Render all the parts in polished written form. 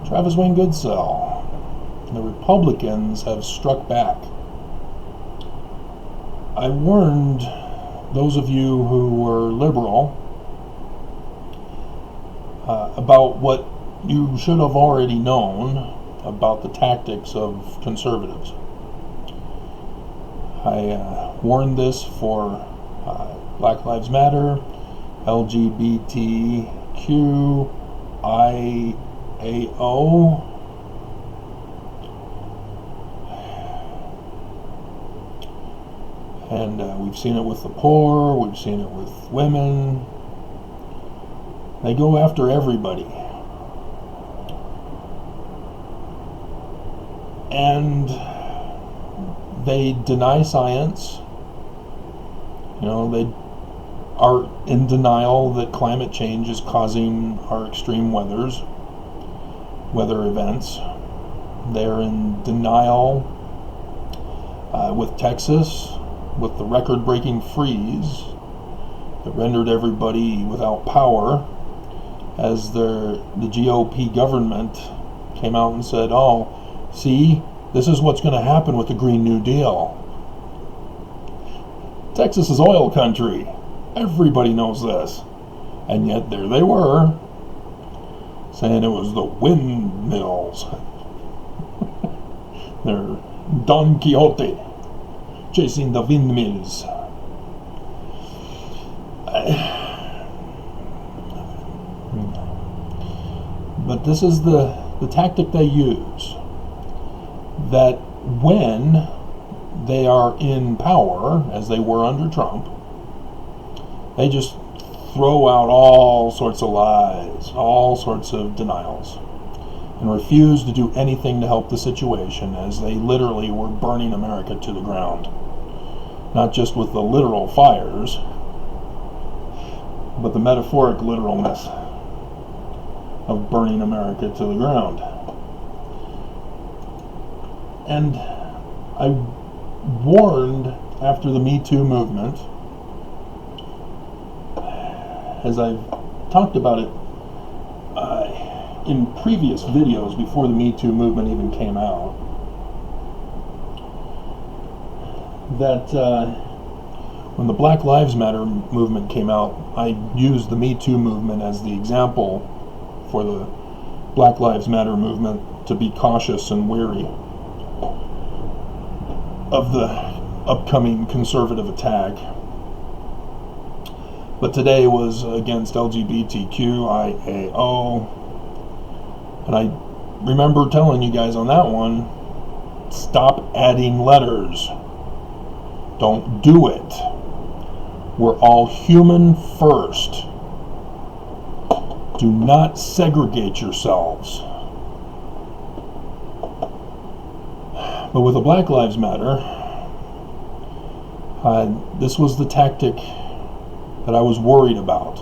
Travis Wayne Goodsell. The Republicans have struck back. I warned those of you who were liberal about what you should have already known about the tactics of conservatives. I warned this for Black Lives Matter, LGBTQIAO, and we've seen it with the poor, we've seen it with women. They go after everybody. And they deny science. You know, they are in denial that climate change is causing our extreme weather events. They're in denial with Texas, with the record-breaking freeze that rendered everybody without power, as the GOP government came out and said, oh, see, this is what's going to happen with the Green New Deal. Texas is oil country. Everybody knows this. And yet there they were, saying it was the windmills. They're Don Quixote, chasing the windmills. But this is the tactic they use. That when they are in power, as they were under Trump, they just throw out all sorts of lies, all sorts of denials, and refuse to do anything to help the situation, as they literally were burning America to the ground. Not just with the literal fires, but the metaphoric literalness of burning America to the ground. And I warned after the Me Too movement, as I've talked about it in previous videos before the Me Too movement even came out, that when the Black Lives Matter movement came out, I used the Me Too movement as the example for the Black Lives Matter movement to be cautious and wary of the upcoming conservative attack. But today was against LGBTQIAO, and I remember telling you guys on that one, stop adding letters. Don't do it. We're all human first. Do not segregate yourselves. But with the Black Lives Matter, this was the tactic that I was worried about,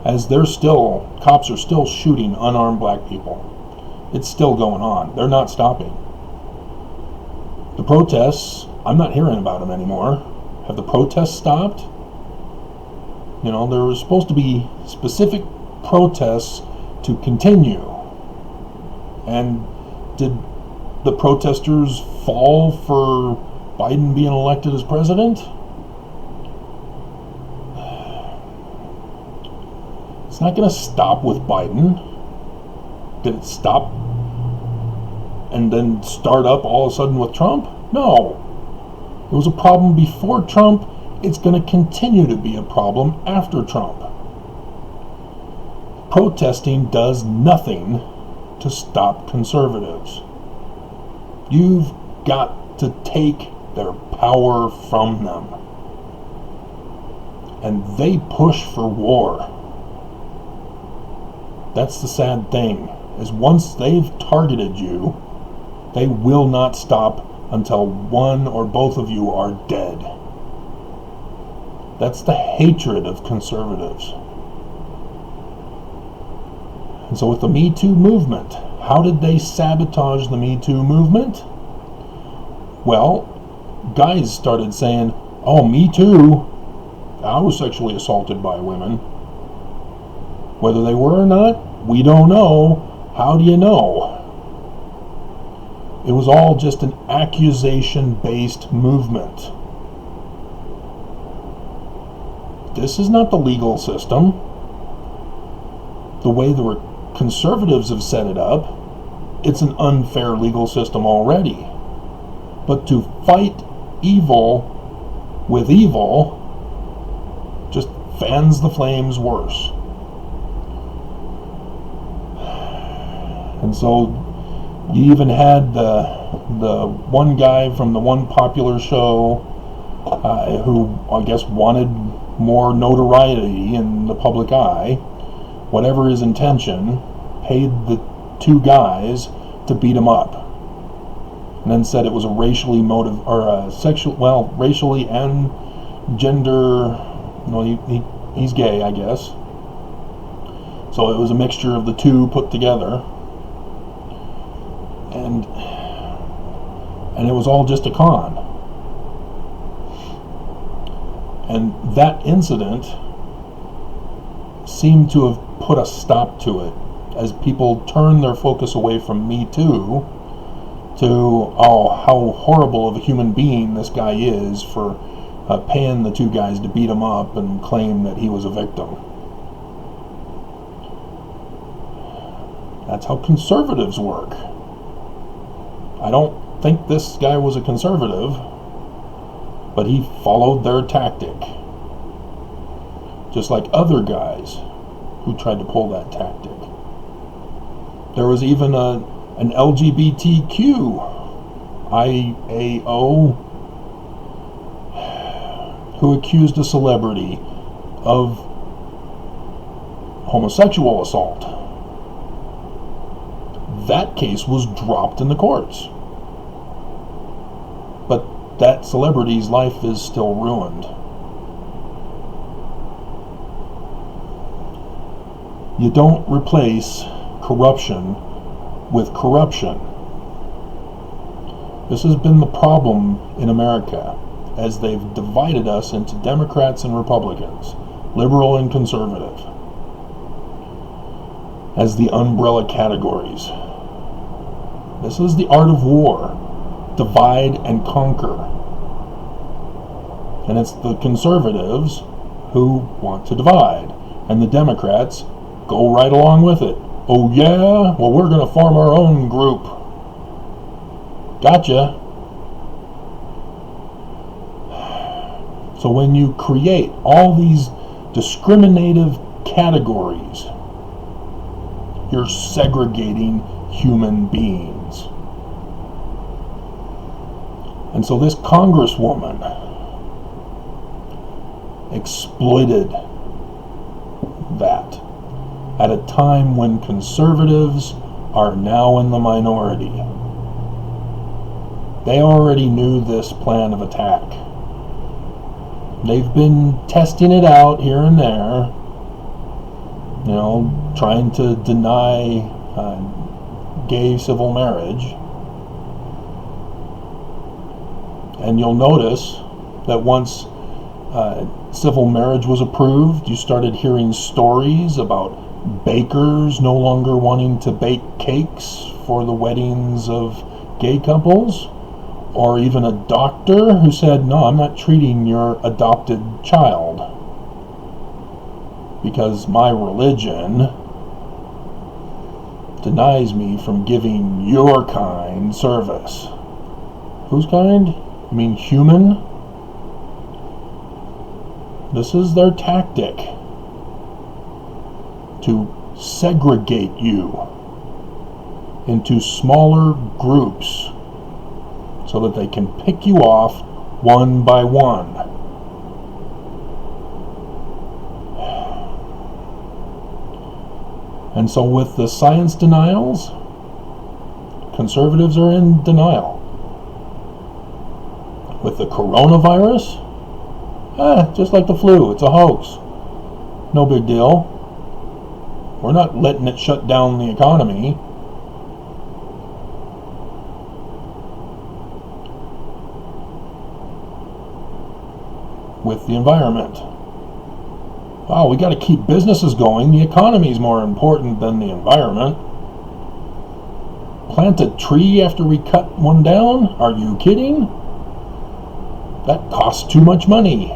as cops are still shooting unarmed black people. It's still going on. They're not stopping. The protests, I'm not hearing about them anymore. Have the protests stopped? You know, there was supposed to be specific protests to continue. And did the protesters fall for Biden being elected as president? It's not going to stop with Biden. Did it stop and then start up all of a sudden with Trump? No. It was a problem before Trump. It's going to continue to be a problem after Trump. Protesting does nothing to stop conservatives. You've got to take their power from them. And they push for war. That's the sad thing, is once they've targeted you, they will not stop until one or both of you are dead. That's the hatred of conservatives. And so with the Me Too movement, how did they sabotage the Me Too movement? Well, guys started saying, oh, me too. I was sexually assaulted by women. Whether they were or not, we don't know. How do you know? It was all just an accusation-based movement. This is not the legal system. The way the conservatives have set it up, it's an unfair legal system already. But to fight evil with evil just fans the flames worse. And so you even had the one guy from the one popular show who I guess wanted more notoriety in the public eye, whatever his intention, paid the two guys to beat him up, and then said it was a racially racially and gender. He's gay, I guess. So it was a mixture of the two put together, and it was all just a con. And that incident seemed to have put a stop to it, as people turned their focus away from Me Too to, oh, how horrible of a human being this guy is for paying the two guys to beat him up and claim that he was a victim. That's how conservatives work. I don't think this guy was a conservative, but he followed their tactic, just like other guys who tried to pull that tactic. There was even an LGBTQ IAO who accused a celebrity of homosexual assault. That case was dropped in the courts. But that celebrity's life is still ruined. You don't replace corruption with corruption. This has been the problem in America, as they've divided us into Democrats and Republicans, liberal and conservative, as the umbrella categories. This is the art of war. Divide and conquer. And it's the conservatives who want to divide, and the Democrats go right along with it. Oh yeah? Well, we're going to form our own group. Gotcha. So when you create all these discriminative categories, you're segregating human beings. And so this congresswoman exploited that at a time when conservatives are now in the minority. They already knew this plan of attack. They've been testing it out here and there, trying to deny gay civil marriage. And you'll notice that once civil marriage was approved, you started hearing stories about bakers no longer wanting to bake cakes for the weddings of gay couples, or even a doctor who said, no, I'm not treating your adopted child because my religion denies me from giving your kind service. Whose kind? You mean human? This is their tactic, to segregate you into smaller groups so that they can pick you off one by one. And so with the science denials, conservatives are in denial. With the coronavirus, just like the flu, it's a hoax. No big deal. We're not letting it shut down the economy. With the environment. Oh, we got to keep businesses going. The economy is more important than the environment. plant a tree after we cut one down? Are you kidding? That costs too much money.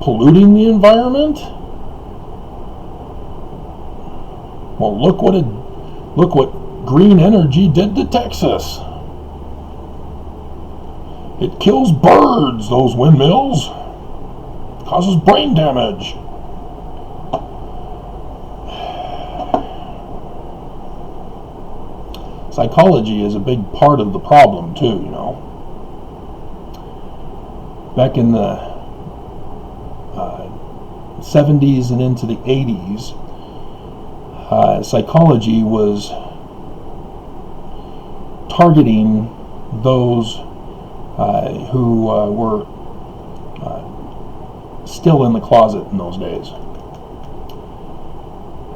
Polluting the environment? Well, look what green energy did to Texas. It kills birds, those windmills. Causes brain damage. Psychology is a big part of the problem too, you know. Back in the 70s and into the 80s, psychology was targeting those who were still in the closet in those days.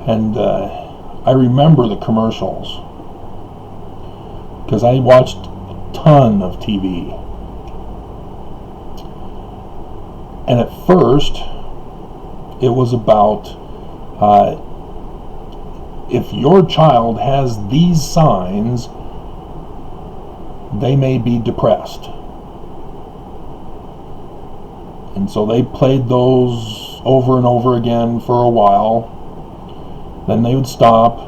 And I remember the commercials because I watched a ton of TV. And at first, it was about if your child has these signs, they may be depressed. And so they played those over and over again for a while. Then they would stop.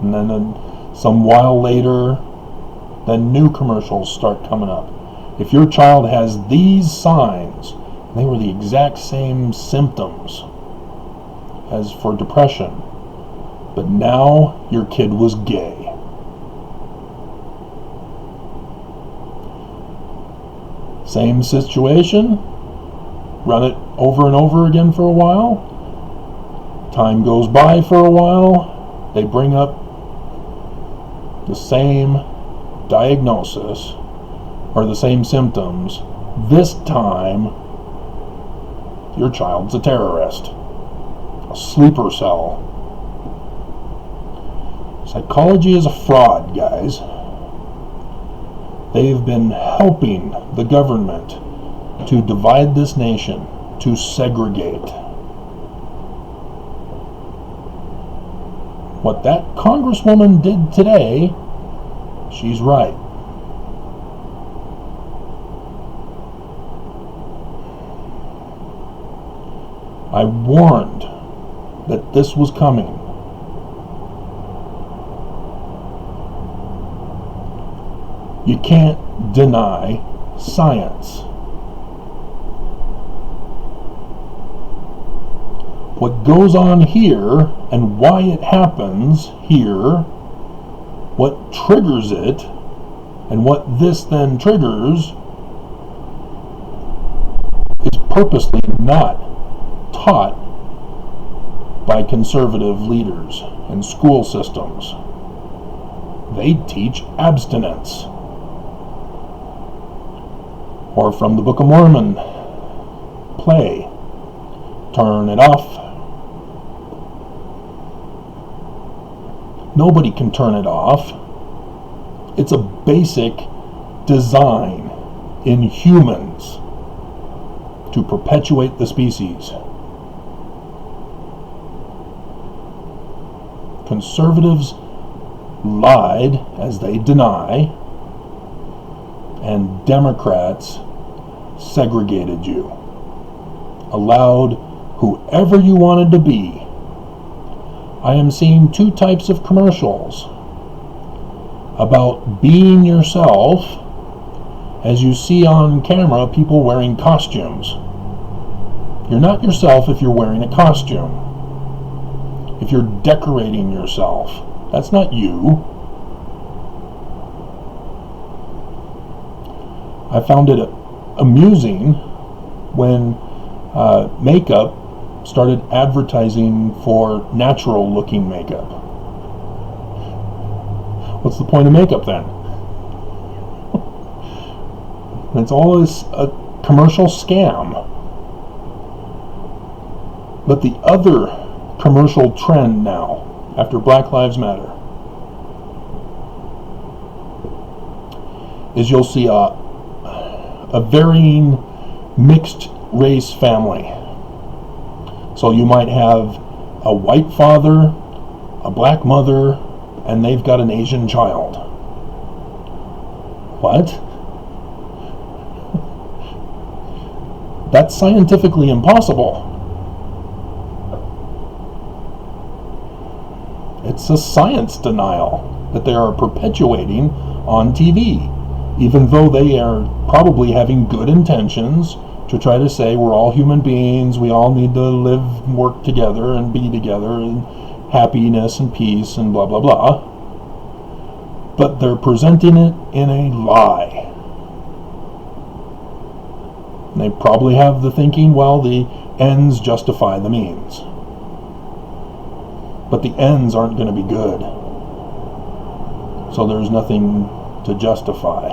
And then some while later, then new commercials start coming up. If your child has these signs, they were the exact same symptoms as for depression. But now your kid was gay. Same situation. Run it over and over again for a while. Time goes by for a while. They bring up the same diagnosis or the same symptoms. This time, your child's a terrorist. A sleeper cell. Psychology is a fraud, guys. They've been helping the government to divide this nation, to segregate. What that congresswoman did today, she's right. I warned that this was coming. You can't deny science. What goes on here and why it happens here, what triggers it, and what this then triggers is purposely not taught by conservative leaders and school systems. They teach abstinence. Or from the Book of Mormon, play, turn it off. Nobody can turn it off. It's a basic design in humans to perpetuate the species. Conservatives lied as they deny, and Democrats segregated you, allowed whoever you wanted to be. I am seeing two types of commercials about being yourself, as you see on camera people wearing costumes. You're not yourself if you're wearing a costume. If you're decorating yourself, that's not you. I found it amusing when makeup started advertising for natural looking makeup. What's the point of makeup then? It's always a commercial scam. But the other commercial trend now, after Black Lives Matter, is you'll see a varying mixed race family. So you might have a white father, a black mother, and they've got an Asian child. What? That's scientifically impossible. It's a science denial that they are perpetuating on TV, even though they are probably having good intentions to try to say we're all human beings, we all need to live, work together, and be together, and happiness and peace, and blah, blah, blah. But they're presenting it in a lie. They probably have the thinking, well, the ends justify the means. But the ends aren't going to be good. So there's nothing to justify,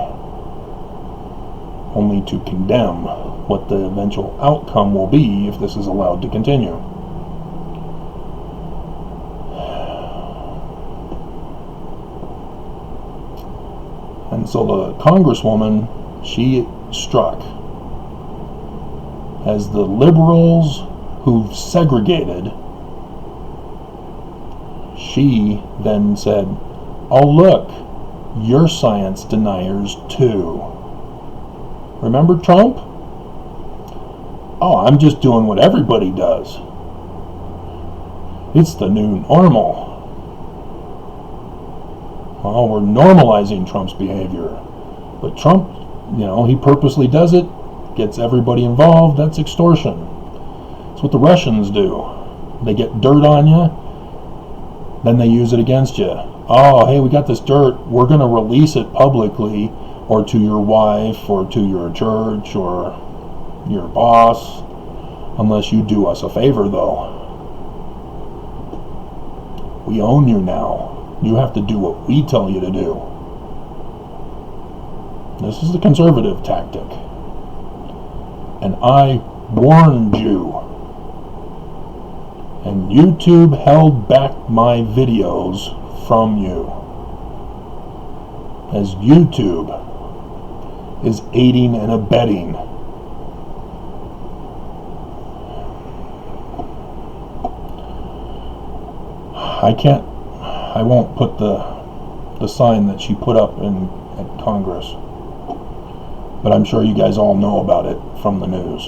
only to condemn what the eventual outcome will be if this is allowed to continue. And so the Congresswoman, she struck as the liberals who've segregated. She then said, oh look, you're science deniers too. Remember Trump? Oh, I'm just doing what everybody does. It's the new normal. Oh, we're normalizing Trump's behavior. But Trump, he purposely does it, gets everybody involved. That's extortion. That's what the Russians do. They get dirt on you, then they use it against you. Oh, hey, we got this dirt. We're going to release it publicly, or to your wife, or to your church, or your boss, unless you do us a favor, though. We own you now. You have to do what we tell you to do. This is the conservative tactic. And I warned you. And YouTube held back my videos from you. As YouTube is aiding and abetting I won't put the sign that she put up at Congress, but I'm sure you guys all know about it from the news.